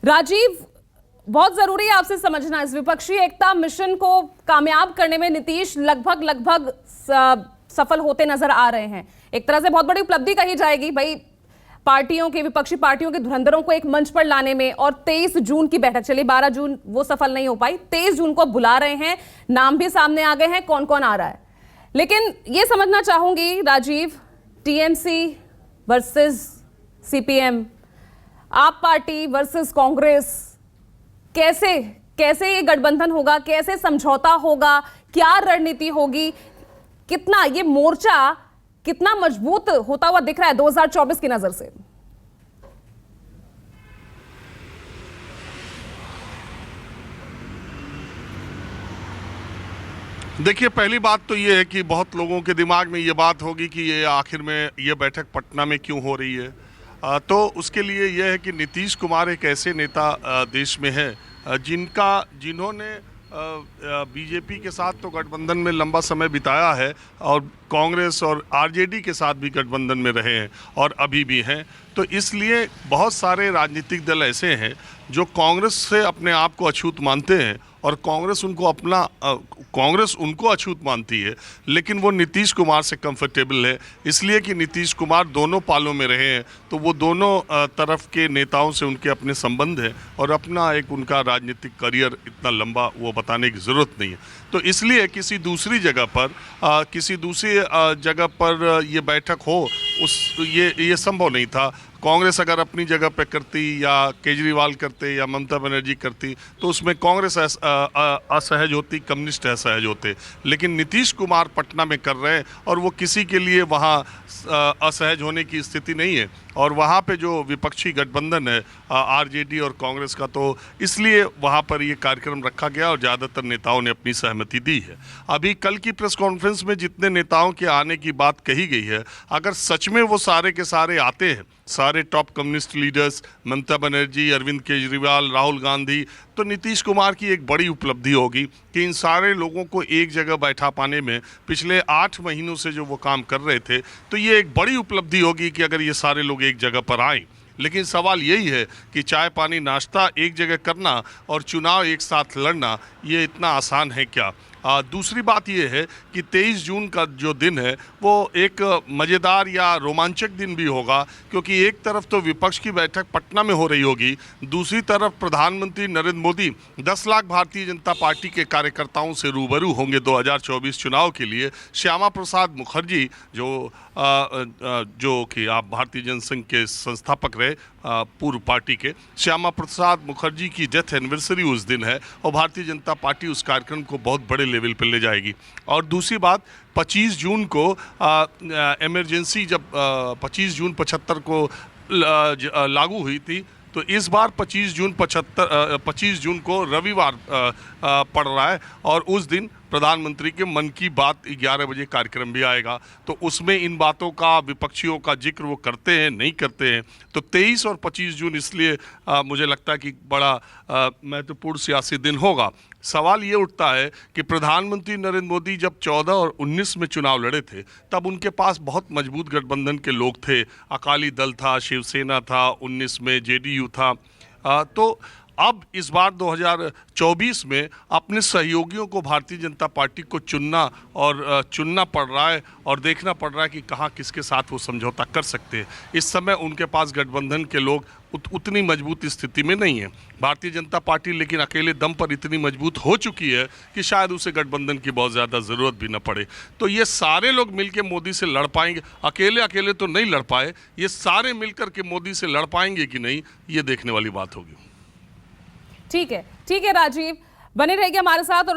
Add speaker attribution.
Speaker 1: राजीव, बहुत जरूरी है आपसे समझना, इस विपक्षी एकता मिशन को कामयाब करने में नीतीश लगभग सफल होते नजर आ रहे हैं। एक तरह से बहुत बड़ी उपलब्धि कही जाएगी भाई, विपक्षी पार्टियों के धुरंधरों को एक मंच पर लाने में। और 23 जून की बैठक चली, 12 जून वो सफल नहीं हो पाई, 23 जून को बुला रहे हैं, नाम भी सामने आ गए हैं, कौन कौन आ रहा है। लेकिन ये समझना चाहूंगी राजीव, टीएमसी वर्सेस सीपीएम, आप पार्टी वर्सेस कांग्रेस, कैसे ये गठबंधन होगा, कैसे समझौता होगा, क्या रणनीति होगी, कितना ये मोर्चा कितना मजबूत होता हुआ दिख रहा है 2024 की नजर से?
Speaker 2: देखिए, पहली बात तो ये है कि बहुत लोगों के दिमाग में ये बात होगी कि ये आखिर में ये बैठक पटना में क्यों हो रही है। तो उसके लिए यह है कि नीतीश कुमार एक ऐसे नेता देश में हैं जिन्होंने बीजेपी के साथ तो गठबंधन में लंबा समय बिताया है और कांग्रेस और आरजेडी के साथ भी गठबंधन में रहे हैं और अभी भी हैं। तो इसलिए बहुत सारे राजनीतिक दल ऐसे हैं जो कांग्रेस से अपने आप को अछूत मानते हैं और कांग्रेस उनको अछूत मानती है, लेकिन वो नीतीश कुमार से कंफर्टेबल है, इसलिए कि नीतीश कुमार दोनों पालों में रहे हैं। तो वो दोनों तरफ के नेताओं से उनके अपने संबंध हैं और अपना एक उनका राजनीतिक करियर इतना लंबा वो बताने की ज़रूरत नहीं है। तो इसलिए किसी दूसरी जगह पर ये बैठक हो, ये संभव नहीं था। कांग्रेस अगर अपनी जगह पे करती या केजरीवाल करते या ममता बनर्जी करती तो उसमें कांग्रेस असहज होती, कम्युनिस्ट असहज होते। लेकिन नीतीश कुमार पटना में कर रहे हैं और वो किसी के लिए वहाँ असहज होने की स्थिति नहीं है। और वहाँ पे जो विपक्षी गठबंधन है आरजेडी और कांग्रेस का, तो इसलिए वहाँ पर ये कार्यक्रम रखा गया और ज़्यादातर नेताओं ने अपनी सहमति दी है। अभी कल की प्रेस कॉन्फ्रेंस में जितने नेताओं के आने की बात कही गई है, अगर सच में वो सारे के सारे आते हैं, सारे top communist leaders, Mamata Banerjee, Arvind Kejriwal, Rahul Gandhi, तो नीतीश कुमार की एक बड़ी उपलब्धि होगी कि इन सारे लोगों को एक जगह बैठा पाने में पिछले 8 महीनों से जो वो काम कर रहे थे, तो ये एक बड़ी उपलब्धि होगी कि अगर ये सारे लोग एक जगह पर आएँ। लेकिन सवाल यही है कि चाय पानी नाश्ता एक जगह करना और चुनाव एक साथ लड़ना, ये इतना आसान है क्या? दूसरी बात ये है कि 23 जून का जो दिन है वो एक मज़ेदार या रोमांचक दिन भी होगा, क्योंकि एक तरफ तो विपक्ष की बैठक पटना में हो रही होगी, दूसरी तरफ प्रधानमंत्री नरेंद्र मोदी 10 लाख भारतीय जनता पार्टी के कार्यकर्ताओं से रूबरू होंगे 2024 चुनाव के लिए। श्यामा प्रसाद मुखर्जी जो कि आप भारतीय जनसंघ के संस्थापक रहे, पूर्व पार्टी के, श्यामा प्रसाद मुखर्जी की डेथ एनिवर्सरी उस दिन है और भारतीय जनता पार्टी उस कार्यक्रम को बहुत बड़े लेवल पर ले जाएगी। और दूसरी बात, 25 जून को इमरजेंसी जब 25 जून 75 को लागू हुई थी, तो इस बार 25 जून को रविवार पड़ रहा है और उस दिन प्रधानमंत्री के मन की बात 11 बजे कार्यक्रम भी आएगा। तो उसमें इन बातों का, विपक्षियों का जिक्र वो करते हैं नहीं करते हैं। तो 23 और 25 जून इसलिए मुझे लगता है कि बड़ा महत्वपूर्ण सियासी दिन होगा। सवाल ये उठता है कि प्रधानमंत्री नरेंद्र मोदी जब 14 और 19 में चुनाव लड़े थे, तब उनके पास बहुत मजबूत गठबंधन के लोग थे। अकाली दल था, शिवसेना था, 19 में जेडीयू था। तो अब इस बार 2024 में अपने सहयोगियों को भारतीय जनता पार्टी को चुनना पड़ रहा है और देखना पड़ रहा है कि कहाँ किसके साथ वो समझौता कर सकते हैं। इस समय उनके पास गठबंधन के लोग उतनी मजबूत स्थिति में नहीं है। भारतीय जनता पार्टी लेकिन अकेले दम पर इतनी मजबूत हो चुकी है कि शायद उसे गठबंधन की बहुत ज़्यादा ज़रूरत भी न पड़े। तो ये सारे लोग मिलकर मोदी से लड़ पाएंगे, अकेले तो नहीं लड़ पाए, ये सारे मिलकर के मोदी से लड़ पाएंगे कि नहीं, ये देखने वाली बात होगी।
Speaker 1: ठीक है राजीव, बने रहिए हमारे साथ। और